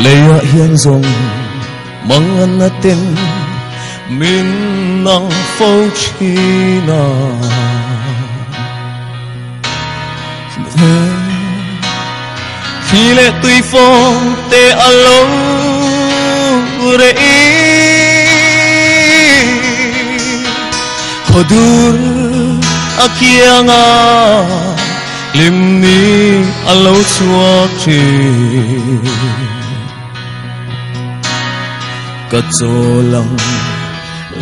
Leia hian zong mangan natin min nang phô china khi lệ tùy phong tê alo re khodur akianga limni alo chuak chi kacolang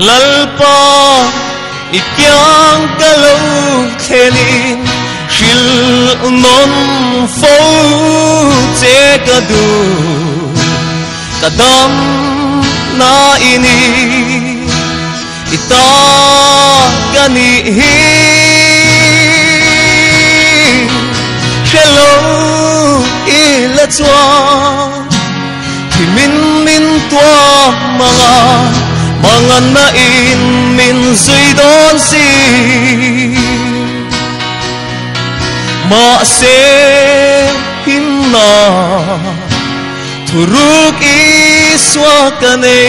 lalpa ikyang kalau thenin shil non fo che kadu kadam na ini ita gani hi hello ila chwa thì min tua mga na in min duy đón si ma se him na thuruk iswa kane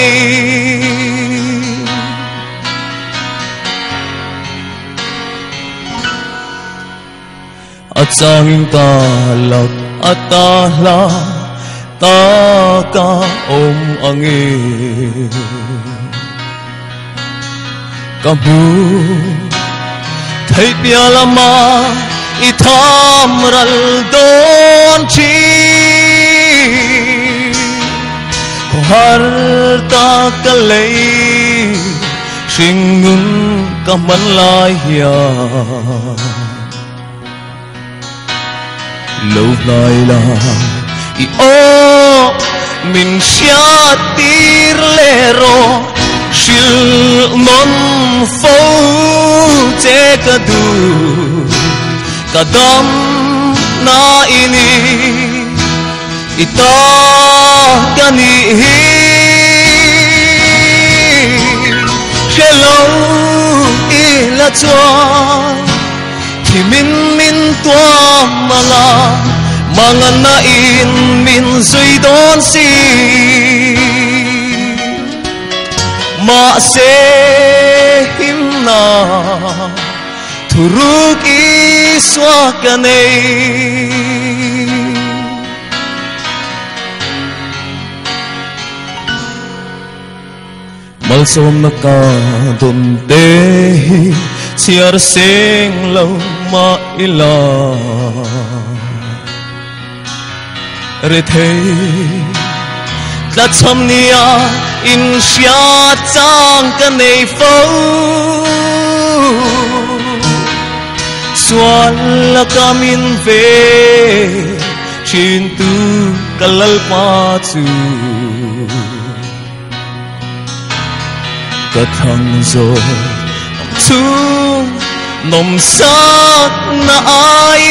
at sanging talak at tala ta ka om angi kabu thấy bia lama itham ral don chi har ta ka lei singun kaman lai ya lâu nay là i o min sia tir lero shil non fo che kadu kadam na ini ita kani hi hello ila chwa thì min tua mga na in min duy đón si ma se him na thuruk iswa kanay malsom na ka dun dehi siar sing lâu ma ila re thấy đã chăm nia in xia trang cái này phâu xuân là camin về trên tu kalal pa chu cả thằng rồi chu nom sát na ai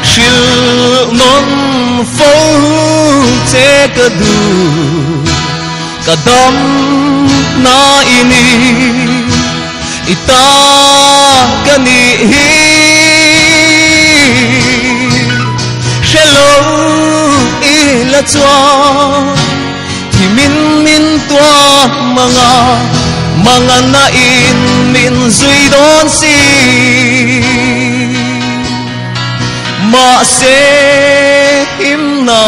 shil non fo che kadu kadam na ini ita kani hi hello ila chwa thì min tua mga na in min duy đón si ma se him na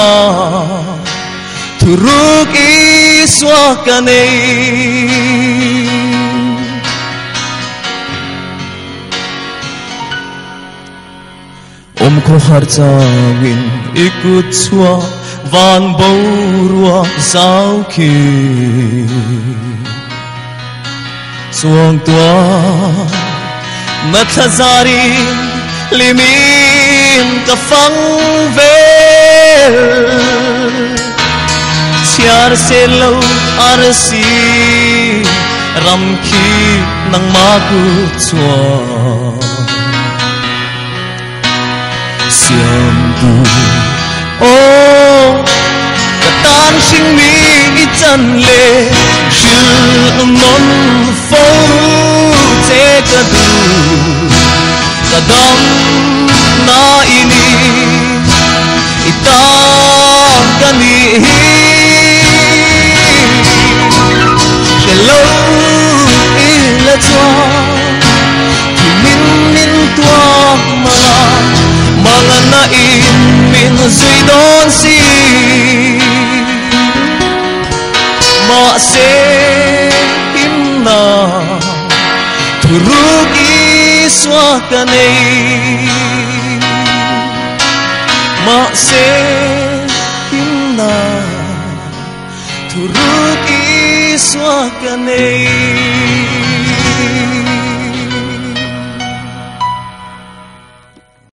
thuruk iswa kanay ko har changin ikut chua van borua sao ki suang tua mathazari limin ka phang vel siar se lâu arsi ram khi nang ma ku chua siam tu o katan sing mi chan le shil non fo che kadu kadam na ini ita kani min duy đón si mà sẽ im na thuruki xóa cả này mà sẽ im na thuruki xóa cả này